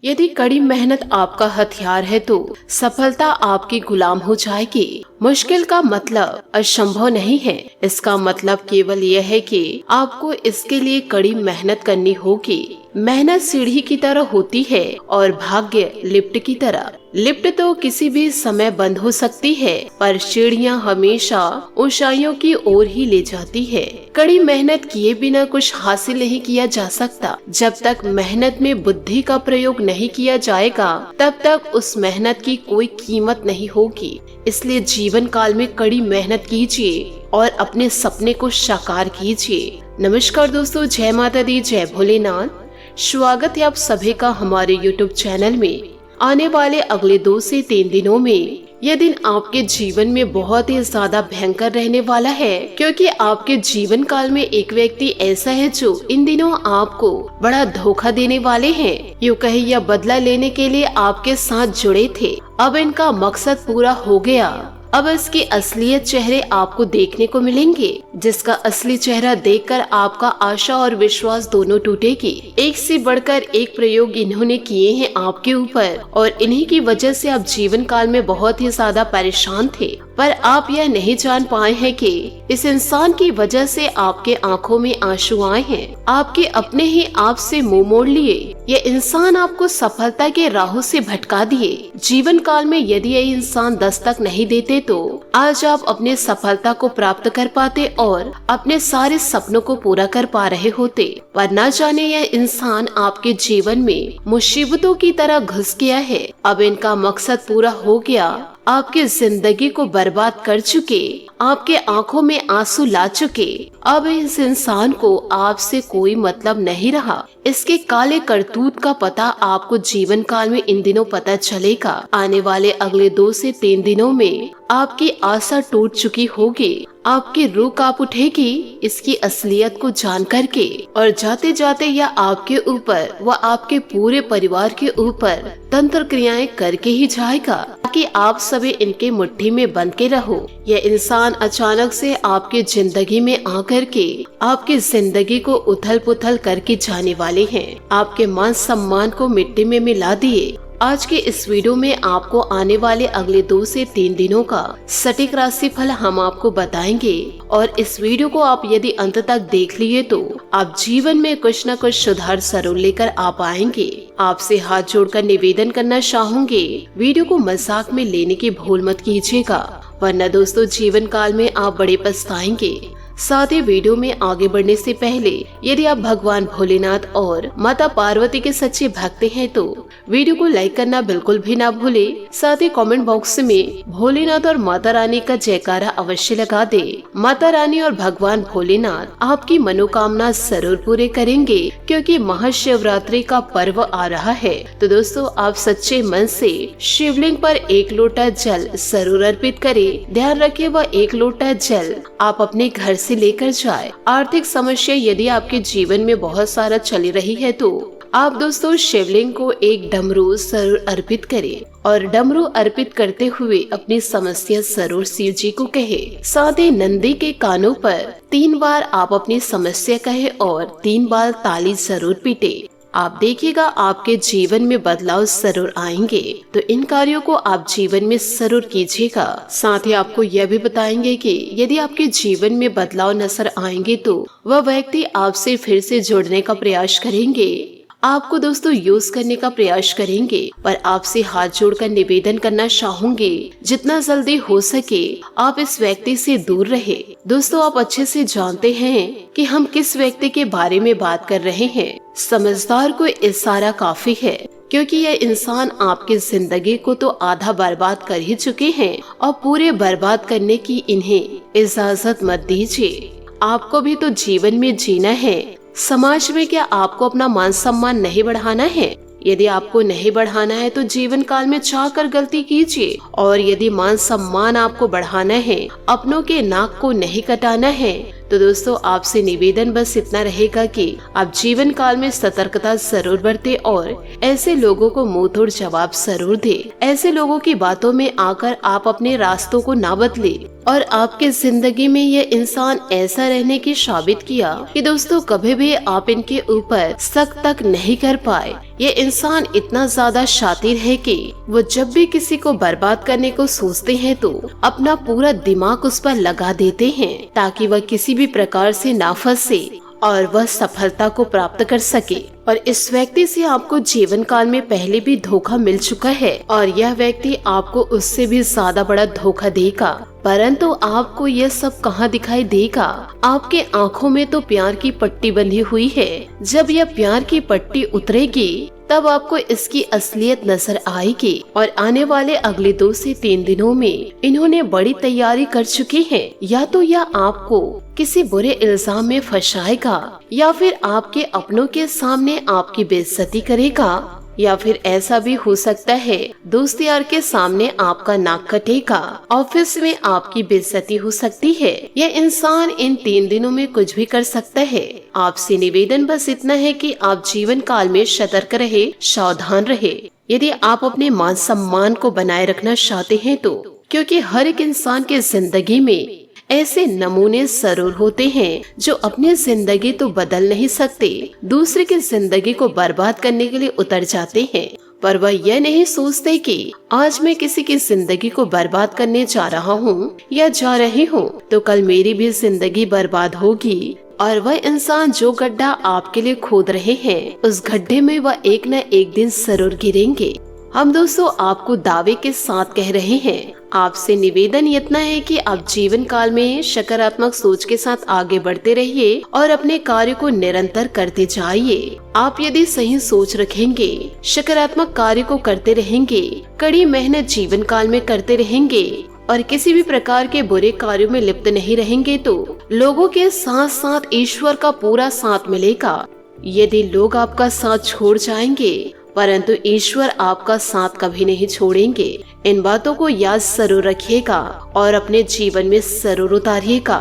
यदि कड़ी मेहनत आपका हथियार है तो सफलता आपकी गुलाम हो जाएगी। मुश्किल का मतलब असंभव नहीं है, इसका मतलब केवल यह है कि आपको इसके लिए कड़ी मेहनत करनी होगी। मेहनत सीढ़ी की तरह होती है और भाग्य लिफ्ट की तरह। लिफ्ट तो किसी भी समय बंद हो सकती है, पर सीढ़ियां हमेशा ऊंचाइयों की ओर ही ले जाती है। कड़ी मेहनत किए बिना कुछ हासिल नहीं किया जा सकता। जब तक मेहनत में बुद्धि का प्रयोग नहीं किया जाएगा, तब तक उस मेहनत की कोई कीमत नहीं होगी। इसलिए जीवन काल में कड़ी मेहनत कीजिए और अपने सपने को साकार कीजिए। नमस्कार दोस्तों, जय माता दी, जय भोलेनाथ। स्वागत है आप सभी का हमारे YouTube चैनल में। आने वाले अगले 2 से 3 दिनों में यह दिन आपके जीवन में बहुत ही ज्यादा भयंकर रहने वाला है, क्योंकि आपके जीवन काल में एक व्यक्ति ऐसा है जो इन दिनों आपको बड़ा धोखा देने वाले हैं। यूँ कहे या बदला लेने के लिए आपके साथ जुड़े थे। अब इनका मकसद पूरा हो गया। अब इसके असलियत चेहरे आपको देखने को मिलेंगे, जिसका असली चेहरा देखकर आपका आशा और विश्वास दोनों टूटेगी। एक से बढ़कर एक प्रयोग इन्होंने किए हैं आपके ऊपर, और इन्हीं की वजह से आप जीवन काल में बहुत ही ज्यादा परेशान थे। पर आप यह नहीं जान पाए हैं कि इस इंसान की वजह से आपके आंखों में आंसू आए हैं। आपके अपने ही आप से मुंह मोड़ लिए। यह इंसान आपको सफलता के राहों से भटका दिए। जीवन काल में यदि ये इंसान दस्तक नहीं देते तो आज आप अपने सफलता को प्राप्त कर पाते और अपने सारे सपनों को पूरा कर पा रहे होते। पर न जाने यह इंसान आपके जीवन में मुसीबतों की तरह घुस गया है। अब इनका मकसद पूरा हो गया। आपकी जिंदगी को बर्बाद कर चुके, आपके आंखों में आंसू ला चुके। अब इस इंसान को आपसे कोई मतलब नहीं रहा। इसके काले करतूत का पता आपको जीवन काल में इन दिनों पता चलेगा। आने वाले अगले 2 से 3 दिनों में आपकी आशा टूट चुकी होगी। आपकी रूह कांप उठेगी इसकी असलियत को जान करके, और जाते जाते यह आपके ऊपर व आपके पूरे परिवार के ऊपर तंत्र क्रियाएं करके ही जाएगा, ताकि आप सभी इनके मुट्ठी में बंद के रहो। यह इंसान अचानक से आपके जिंदगी में आकर के आपकी जिंदगी को उथल पुथल करके जाने वाले हैं। आपके मान सम्मान को मिट्टी में मिला दिए। आज के इस वीडियो में आपको आने वाले अगले 2 से 3 दिनों का सटीक राशि फल हम आपको बताएंगे, और इस वीडियो को आप यदि अंत तक देख लिए तो आप जीवन में कुछ न कुछ सुधार जरूर लेकर आ पाएंगे। आपसे हाथ जोड़कर निवेदन करना चाहूंगे, वीडियो को मजाक में लेने की भूल मत कीजिएगा, वरना दोस्तों जीवन काल में आप बड़े पछताएंगे। साथ ही वीडियो में आगे बढ़ने से पहले यदि आप भगवान भोलेनाथ और माता पार्वती के सच्चे भक्त हैं तो वीडियो को लाइक करना बिल्कुल भी ना भूले। साथ ही कमेंट बॉक्स में भोलेनाथ और माता रानी का जयकारा अवश्य लगा दे। माता रानी और भगवान भोलेनाथ आपकी मनोकामना जरूर पूरे करेंगे, क्योंकि महाशिवरात्रि का पर्व आ रहा है। तो दोस्तों आप सच्चे मन से शिवलिंग पर 1 लोटा जल जरूर अर्पित करें। ध्यान रखिए वह 1 लोटा जल आप अपने घर से लेकर जाए। आर्थिक समस्या यदि आपके जीवन में बहुत सारा चली रही है तो आप दोस्तों शिवलिंग को 1 डमरू जरूर अर्पित करें, और डमरू अर्पित करते हुए अपनी समस्या जरूर शिव जी को कहे। साथ ही नंदी के कानों पर 3 बार आप अपनी समस्या कहे और 3 बार ताली जरूर पीटे। आप देखिएगा आपके जीवन में बदलाव जरूर आएंगे। तो इन कार्यों को आप जीवन में जरूर कीजिएगा। साथ ही आपको यह भी बताएंगे कि यदि आपके जीवन में बदलाव नजर आएंगे तो वह व्यक्ति आपसे फिर से जुड़ने का प्रयास करेंगे, आपको दोस्तों यूज करने का प्रयास करेंगे। पर आपसे हाथ जोड़कर निवेदन करना चाहूंगे, जितना जल्दी हो सके आप इस व्यक्ति से दूर रहे। दोस्तों आप अच्छे से जानते हैं कि हम किस व्यक्ति के बारे में बात कर रहे हैं। समझदार को इशारा काफी है, क्योंकि यह इंसान आपकी जिंदगी को तो आधा बर्बाद कर ही चुके हैं, और पूरे बर्बाद करने की इन्हें इजाजत मत दीजिए। आपको भी तो जीवन में जीना है। समाज में क्या आपको अपना मान सम्मान नहीं बढ़ाना है? यदि आपको नहीं बढ़ाना है तो जीवन काल में चाहकर गलती कीजिए, और यदि मान सम्मान आपको बढ़ाना है, अपनों के नाक को नहीं कटाना है, तो दोस्तों आपसे निवेदन बस इतना रहेगा कि आप जीवन काल में सतर्कता जरूर बरते और ऐसे लोगों को मुंह तोड़ जवाब जरूर दे। ऐसे लोगों की बातों में आकर आप अपने रास्तों को ना बदले। और आपके जिंदगी में ये इंसान ऐसा रहने की साबित किया कि दोस्तों कभी भी आप इनके ऊपर शक तक नहीं कर पाए। ये इंसान इतना ज्यादा शातिर है कि वो जब भी किसी को बर्बाद करने को सोचते हैं तो अपना पूरा दिमाग उस पर लगा देते हैं ताकि वह किसी भी प्रकार से ना फंसे और वह सफलता को प्राप्त कर सके। और इस व्यक्ति से आपको जीवन काल में पहले भी धोखा मिल चुका है और यह व्यक्ति आपको उससे भी ज्यादा बड़ा धोखा देगा, परंतु आपको यह सब कहाँ दिखाई देगा। आपके आंखों में तो प्यार की पट्टी बंधी हुई है, जब यह प्यार की पट्टी उतरेगी तब आपको इसकी असलियत नजर आएगी। और आने वाले अगले 2 से 3 दिनों में इन्होंने बड़ी तैयारी कर चुकी है। या तो यह आपको किसी बुरे इल्जाम में फंसाएगा या फिर आपके अपनों के सामने आपकी बेइज्जती करेगा, या फिर ऐसा भी हो सकता है दोस्त यार के सामने आपका नाक कटेगा, ऑफिस में आपकी बेइज्जती हो सकती है। यह इंसान इन 3 दिनों में कुछ भी कर सकता है। आपसे निवेदन बस इतना है कि आप जीवन काल में सतर्क रहे, सावधान रहे। यदि आप अपने मान सम्मान को बनाए रखना चाहते हैं तो, क्योंकि हर एक इंसान के जिंदगी में ऐसे नमूने जरूर होते हैं जो अपनी जिंदगी तो बदल नहीं सकते, दूसरे की जिंदगी को बर्बाद करने के लिए उतर जाते हैं, पर वह यह नहीं सोचते कि आज मैं किसी की जिंदगी को बर्बाद करने जा रहा हूँ या जा रही हूँ तो कल मेरी भी जिंदगी बर्बाद होगी। और वह इंसान जो गड्ढा आपके लिए खोद रहे हैं उस गड्ढे में वह एक न एक दिन जरूर गिरेंगे। हम दोस्तों आपको दावे के साथ कह रहे हैं, आपसे निवेदन इतना है कि आप जीवन काल में सकारात्मक सोच के साथ आगे बढ़ते रहिए और अपने कार्य को निरंतर करते जाइए। आप यदि सही सोच रखेंगे, सकारात्मक कार्य को करते रहेंगे, कड़ी मेहनत जीवन काल में करते रहेंगे और किसी भी प्रकार के बुरे कार्यों में लिप्त नहीं रहेंगे तो लोगों के साथ साथ ईश्वर का पूरा साथ मिलेगा। यदि लोग आपका साथ छोड़ जाएंगे परंतु ईश्वर आपका साथ कभी नहीं छोड़ेंगे। इन बातों को याद जरूर रखिएगा और अपने जीवन में जरूर उतारिएगा।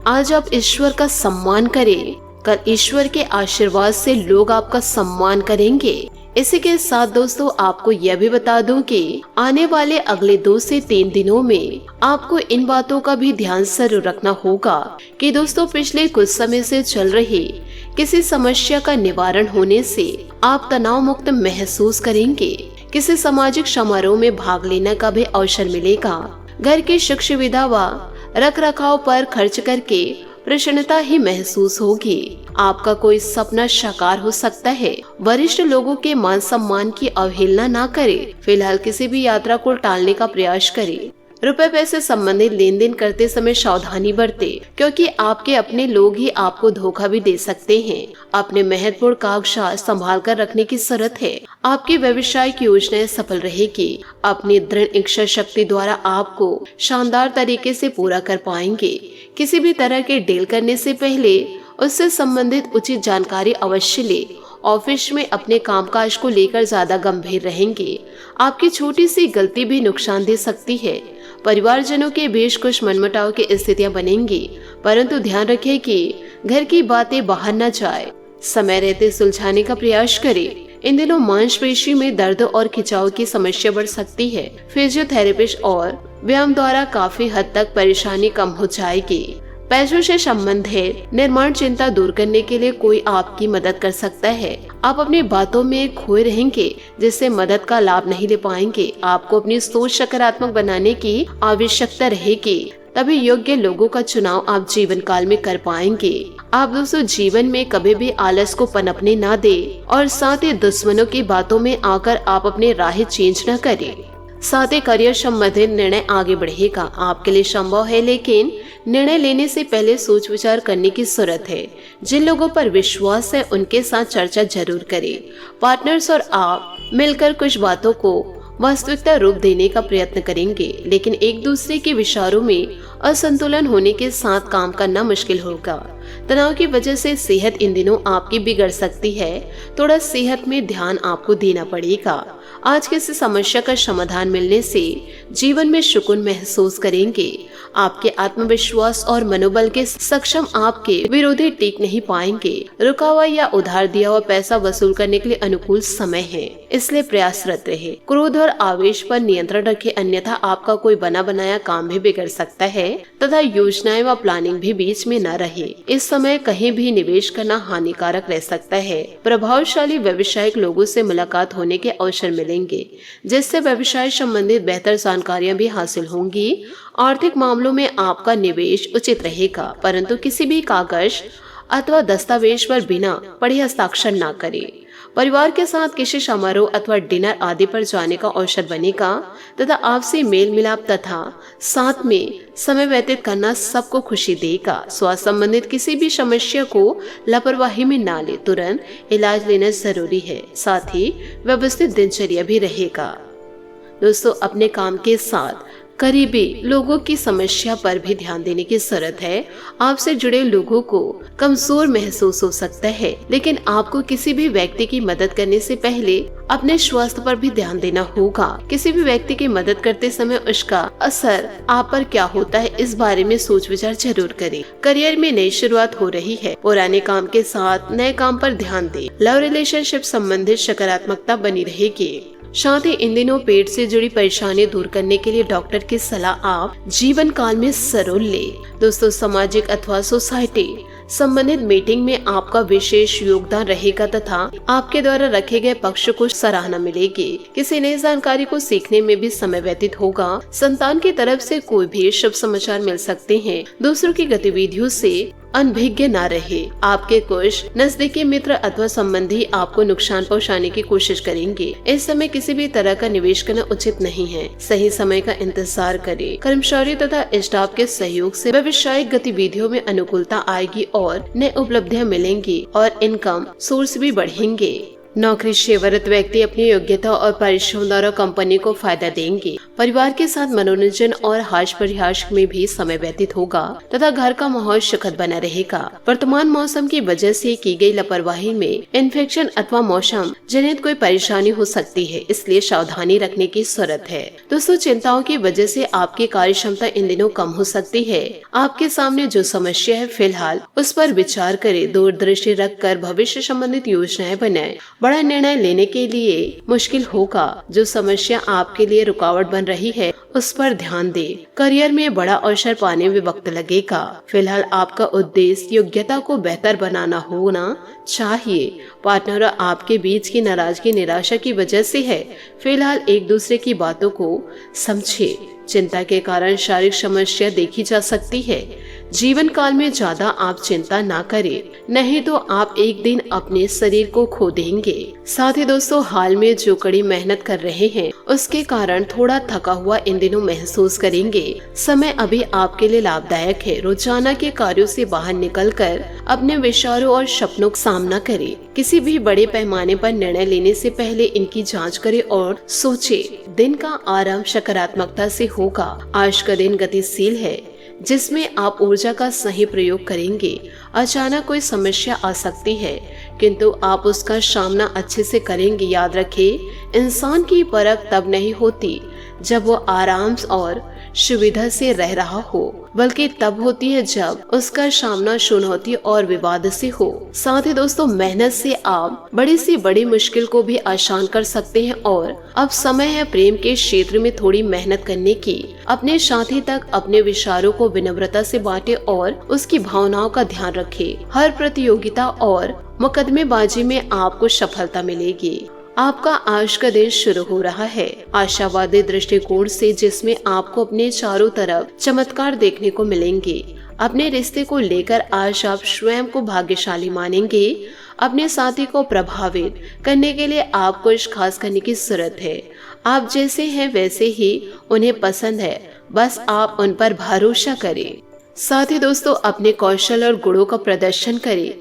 आज आप ईश्वर का सम्मान करें, कल ईश्वर के आशीर्वाद से लोग आपका सम्मान करेंगे। इसी के साथ दोस्तों आपको यह भी बता दूं कि आने वाले अगले 2 से 3 दिनों में आपको इन बातों का भी ध्यान जरूर रखना होगा कि दोस्तों पिछले कुछ समय से चल रही किसी समस्या का निवारण होने से आप तनाव मुक्त महसूस करेंगे। किसी सामाजिक समारोह में भाग लेने का भी अवसर मिलेगा। घर की सुख सुविधा व रख रखाव पर खर्च करके प्रसन्नता ही महसूस होगी। आपका कोई सपना साकार हो सकता है। वरिष्ठ लोगों के मान सम्मान की अवहेलना ना करें। फिलहाल किसी भी यात्रा को टालने का प्रयास करें। रुपए पैसे संबंधित लेन देन करते समय सावधानी बरतें, क्योंकि आपके अपने लोग ही आपको धोखा भी दे सकते हैं। अपने महत्वपूर्ण कागजात संभाल कर रखने की जरूरत है। आपकी व्यवसायिक योजनाएं सफल रहेगी। अपनी दृढ़ इच्छा शक्ति द्वारा आपको शानदार तरीके से पूरा कर पाएंगे। किसी भी तरह के डील करने से पहले उससे संबंधित उचित जानकारी अवश्य ले। ऑफिस में अपने कामकाज को लेकर ज्यादा गंभीर रहेंगे। आपकी छोटी सी गलती भी नुकसान दे सकती है। परिवारजनों के बीच कुछ मनमुटाव की स्थितियां बनेंगी, परंतु ध्यान रखें कि घर की बातें बाहर न जाए। समय रहते सुलझाने का प्रयास करें। इन दिनों मांसपेशी में दर्द और खिंचाव की समस्या बढ़ सकती है। फिजियोथेरेपिस्ट और व्यायाम द्वारा काफी हद तक परेशानी कम हो जाएगी। पैसों से संबंधित निर्माण चिंता दूर करने के लिए कोई आपकी मदद कर सकता है। आप अपनी बातों में खोए रहेंगे, जिससे मदद का लाभ नहीं ले पाएंगे। आपको अपनी सोच सकारात्मक बनाने की आवश्यकता रहेगी, तभी योग्य लोगों का चुनाव आप जीवन काल में कर पाएंगे। आप दोस्तों जीवन में कभी भी आलस को पनपने ना दे और साथ ही दुश्मनों की बातों में आकर आप अपने राह चेंज न करें। साथ ही करियर संबंधित निर्णय आगे बढ़ेगा। आपके लिए संभव है, लेकिन निर्णय लेने से पहले सोच विचार करने की जरूरत है। जिन लोगों पर विश्वास है उनके साथ चर्चा जरूर करें। पार्टनर्स और आप मिलकर कुछ बातों को वास्तविकता रूप देने का प्रयत्न करेंगे, लेकिन एक दूसरे के विचारों में असंतुलन होने के साथ काम करना मुश्किल होगा। तनाव की वजह से सेहत इन दिनों आपकी बिगड़ सकती है। थोड़ा सेहत में ध्यान आपको देना पड़ेगा। आज किसी समस्या का समाधान मिलने से जीवन में सुकून महसूस करेंगे। आपके आत्मविश्वास और मनोबल के सक्षम आपके विरोधी टिक नहीं पाएंगे। रुका हुआ या उधार दिया हुआ पैसा वसूल करने के लिए अनुकूल समय है, इसलिए प्रयासरत रहे। क्रोध और आवेश पर नियंत्रण रखें, अन्यथा आपका कोई बना बनाया काम भी बिगड़ सकता है। तथा योजनाएं व प्लानिंग भी बीच में न रहे। इस समय कहीं भी निवेश करना हानिकारक रह सकता है। प्रभावशाली व्यावसायिक लोगों से मुलाकात होने के अवसर मिलेंगे, जिससे व्यवसाय संबंधित बेहतर जानकारियां भी हासिल होंगी। आर्थिक मामलों में आपका निवेश उचित रहेगा, परंतु किसी भी कागज अथवा दस्तावेज पर बिना पढ़े हस्ताक्षर न करें। परिवार के साथ किसी समारोह अथवा डिनर आदि पर जाने का अवसर बनेगा तथा आपसी मेल मिलाप तथा साथ में समय व्यतीत करना सबको खुशी देगा। स्वास्थ्य संबंधित किसी भी समस्या को लापरवाही में ना ले, तुरंत इलाज लेना जरूरी है। साथ ही व्यवस्थित दिनचर्या भी रहेगा। दोस्तों, अपने काम के साथ करीबी लोगों की समस्या पर भी ध्यान देने की जरूरत है। आपसे जुड़े लोगों को कमजोर महसूस हो सकता है, लेकिन आपको किसी भी व्यक्ति की मदद करने से पहले अपने स्वास्थ्य पर भी ध्यान देना होगा। किसी भी व्यक्ति की मदद करते समय उसका असर आप पर क्या होता है, इस बारे में सोच विचार जरूर करें। करियर में नई शुरुआत हो रही है, पुराने काम के साथ नए काम पर ध्यान दें। लव रिलेशनशिप संबंधित सकारात्मकता बनी रहेगी। साथ ही इन दिनों पेट से जुड़ी परेशानी दूर करने के लिए डॉक्टर की सलाह आप जीवन काल में जरूर ले। दोस्तों, सामाजिक अथवा सोसाइटी संबंधित मीटिंग में आपका विशेष योगदान रहेगा तथा आपके द्वारा रखे गए पक्ष को सराहना मिलेगी। किसी नई जानकारी को सीखने में भी समय व्यतीत होगा। संतान की तरफ से कोई भी शुभ समाचार मिल सकते हैं। दूसरों की गतिविधियों से अनभिज्ञ न रहे। आपके कुछ नजदीकी मित्र अथवा संबंधी आपको नुकसान पहुंचाने की कोशिश करेंगे। इस समय किसी भी तरह का निवेश करना उचित नहीं है। सही समय का इंतजार करें। कर्मचारी तथा स्टाफ के सहयोग से व्यवसायिक गतिविधियों में अनुकूलता आएगी और नई उपलब्धियां मिलेंगी और इनकम सोर्स भी बढ़ेंगे। नौकरी सेवारत व्यक्ति अपनी योग्यता और परिश्रम द्वारा कंपनी को फायदा देंगे। परिवार के साथ मनोरंजन और हास्य परिहास में भी समय व्यतीत होगा तथा घर का माहौल सुखद बना रहेगा। वर्तमान मौसम की वजह से की गई लापरवाही में इन्फेक्शन अथवा मौसम जनित कोई परेशानी हो सकती है, इसलिए सावधानी रखने की जरूरत है। दोस्तों, चिंताओं की वजह से आपकी कार्य क्षमता इन दिनों कम हो सकती है। आपके सामने जो समस्या है फिलहाल उस पर विचार करें। दूरदृष्टि रखकर भविष्य संबंधित योजनाएं बनाएं। बड़ा निर्णय लेने के लिए मुश्किल होगा। जो समस्या आपके लिए रुकावट बन रही है उस पर ध्यान दें। करियर में बड़ा अवसर पाने में वक्त लगेगा। फिलहाल आपका उद्देश्य योग्यता को बेहतर बनाना होना चाहिए। पार्टनर और आपके बीच की नाराजगी निराशा की वजह से है। फिलहाल एक दूसरे की बातों को समझे। चिंता के कारण शारीरिक समस्या देखी जा सकती है। जीवन काल में ज्यादा आप चिंता ना करें, नहीं तो आप एक दिन अपने शरीर को खो देंगे। साथ ही दोस्तों, हाल में जो कड़ी मेहनत कर रहे हैं उसके कारण थोड़ा थका हुआ इन दिनों महसूस करेंगे। समय अभी आपके लिए लाभदायक है। रोजाना के कार्यों से बाहर निकलकर अपने विचारों और सपनों का सामना करें। किसी भी बड़े पैमाने पर निर्णय लेने से पहले इनकी जांच करें और सोचे। दिन का आरंभ सकारात्मकता से होगा। आज का दिन गतिशील है, जिसमें आप ऊर्जा का सही प्रयोग करेंगे। अचानक कोई समस्या आ सकती है, किंतु आप उसका सामना अच्छे से करेंगे। याद रखें, इंसान की परख तब नहीं होती जब वो आराम और सुविधा से रह रहा हो, बल्कि तब होती है जब उसका सामना चुनौती और विवाद से हो। साथ ही दोस्तों, मेहनत से आप बड़ी से बड़ी मुश्किल को भी आसान कर सकते हैं और अब समय है प्रेम के क्षेत्र में थोड़ी मेहनत करने की। अपने साथी तक अपने विचारों को विनम्रता से बांटे और उसकी भावनाओं का ध्यान रखें। हर प्रतियोगिता और मुकदमेबाजी में आपको सफलता मिलेगी। आपका आज का दिन शुरू हो रहा है आशावादी दृष्टिकोण से, जिसमें आपको अपने चारों तरफ चमत्कार देखने को मिलेंगे। अपने रिश्ते को लेकर आज आप स्वयं को भाग्यशाली मानेंगे। अपने साथी को प्रभावित करने के लिए आप कुछ खास करने की जरूरत है। आप जैसे हैं वैसे ही उन्हें पसंद है, बस आप उन पर भरोसा करें। साथ ही दोस्तों, अपने कौशल और गुणों का प्रदर्शन करें।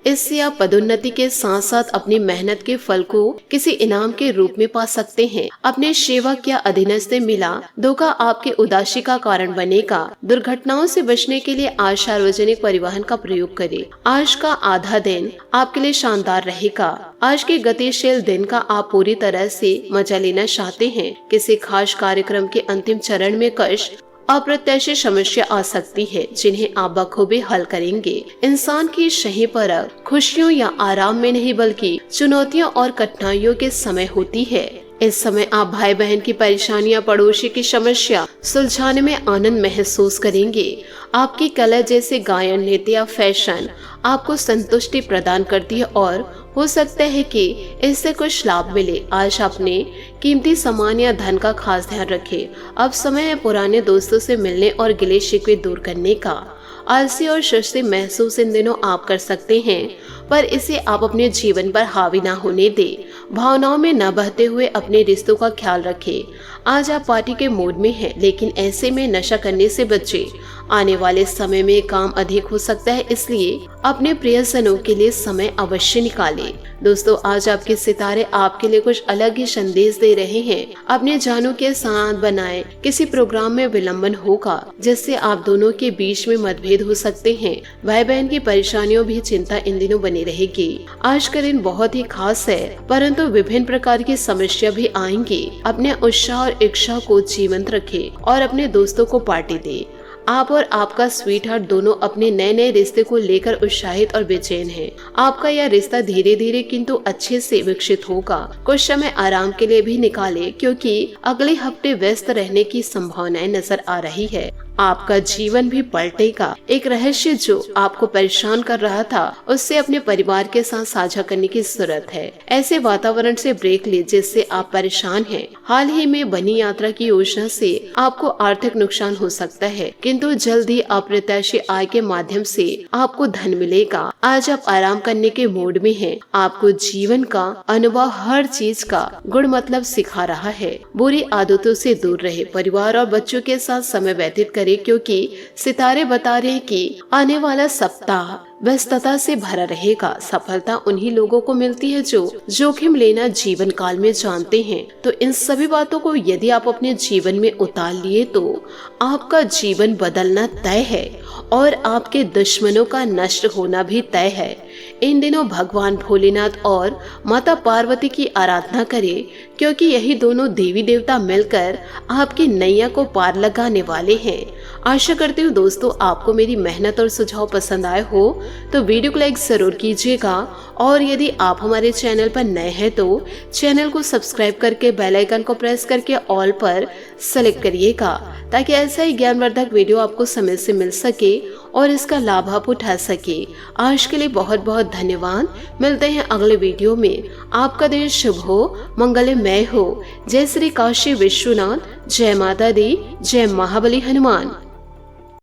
इससे आप पदोन्नति के साथ साथ अपनी मेहनत के फल को किसी इनाम के रूप में पा सकते हैं। अपने सेवक या अधीनस्थ से मिला धोखा आपके उदासी का कारण बनेगा। दुर्घटनाओं से बचने के लिए आज सार्वजनिक परिवहन का प्रयोग करें। आज का आधा दिन आपके लिए शानदार रहेगा। आज के गतिशील दिन का आप पूरी तरह से मजा लेना चाहते हैं। किसी खास कार्यक्रम के अंतिम चरण में कष्ट अप्रत्याशित समस्या आ सकती है, जिन्हें आप बखूबी हल करेंगे। इंसान की सही परख खुशियों या आराम में नहीं, बल्कि चुनौतियों और कठिनाइयों के समय होती है। इस समय आप भाई बहन की परेशानियां, पड़ोसी की समस्या सुलझाने में आनंद महसूस करेंगे। आपकी कला जैसे गायन, नृत्य या फैशन आपको संतुष्टि प्रदान करती है और हो सकता है कि इससे कुछ लाभ मिले। आज अपने कीमती सामान या धन का खास ध्यान रखें। अब समय है पुराने दोस्तों से मिलने और गिले शिकवे दूर करने का। आलसी और सुस्ती महसूस इन दिनों आप कर सकते हैं, पर इसे आप अपने जीवन पर हावी ना होने दें। भावनाओं में न बहते हुए अपने रिश्तों का ख्याल रखें। आज आप पार्टी के मूड में हैं, लेकिन ऐसे में नशा करने से बचें। आने वाले समय में काम अधिक हो सकता है, इसलिए अपने प्रियजनों के लिए समय अवश्य निकालें। दोस्तों, आज आपके सितारे आपके लिए कुछ अलग ही संदेश दे रहे हैं। अपने जानों के साथ बनाए किसी प्रोग्राम में विलंबन होगा, जिससे आप दोनों के बीच में मतभेद हो सकते हैं। भाई बहन की परेशानियों भी चिंता इन दिनों बनी रहेगी। आज का दिन बहुत ही खास है, परंतु विभिन्न प्रकार की समस्या भी आएंगी। अपने उत्साह और इच्छा को जीवंत रखें और अपने दोस्तों को पार्टी दें। आप और आपका स्वीट हार्ट दोनों अपने नए नए रिश्ते को लेकर उत्साहित और बेचैन हैं। आपका यह रिश्ता धीरे धीरे किंतु अच्छे से विकसित होगा। कुछ समय आराम के लिए भी निकालें, क्योंकि अगले हफ्ते व्यस्त रहने की संभावनाएं नजर आ रही है। आपका जीवन भी पलटेगा। एक रहस्य जो आपको परेशान कर रहा था, उससे अपने परिवार के साथ साझा करने की जरूरत है। ऐसे वातावरण से ब्रेक ले जिससे आप परेशान हैं। हाल ही में बनी यात्रा की योजना से आपको आर्थिक नुकसान हो सकता है, किंतु जल्द ही अप्रत्याशित आय के माध्यम से आपको धन मिलेगा। आज आप आराम करने के मूड में हैं। आपको जीवन का अनुभव हर चीज का गुण मतलब सिखा रहा है। बुरी आदतों से दूर रहे, परिवार और बच्चों के साथ समय व्यतीत करें, क्योंकि सितारे बता रहे हैं कि आने वाला सप्ताह व्यस्तता से भरा रहेगा। सफलता उन्हीं लोगों को मिलती है जो जोखिम लेना जीवन काल में जानते हैं। तो इन सभी बातों को यदि आप अपने जीवन में उतार लिए तो आपका जीवन बदलना तय है और आपके दुश्मनों का नष्ट होना भी तय है। इन दिनों भगवान भोलेनाथ और माता पार्वती की आराधना करें, क्योंकि यही दोनों देवी देवता मिलकर आपकी नैया को पार लगाने वाले हैं। आशा करती हूँ दोस्तों आपको मेरी मेहनत और सुझाव पसंद आए हो, तो वीडियो को लाइक जरूर कीजिएगा और यदि आप हमारे चैनल पर नए हैं तो चैनल को सब्सक्राइब करके बेल आइकन को प्रेस करके ऑल पर सेलेक्ट करिएगा, ताकि ऐसा ही ज्ञानवर्धक वीडियो आपको समय से मिल सके और इसका लाभ आप उठा सके। आज के लिए बहुत बहुत धन्यवाद। मिलते हैं अगले वीडियो में। आपका दिन शुभ हो, मंगलमय हो। जय श्री काशी विश्वनाथ, जय माता दी, जय महाबली हनुमान।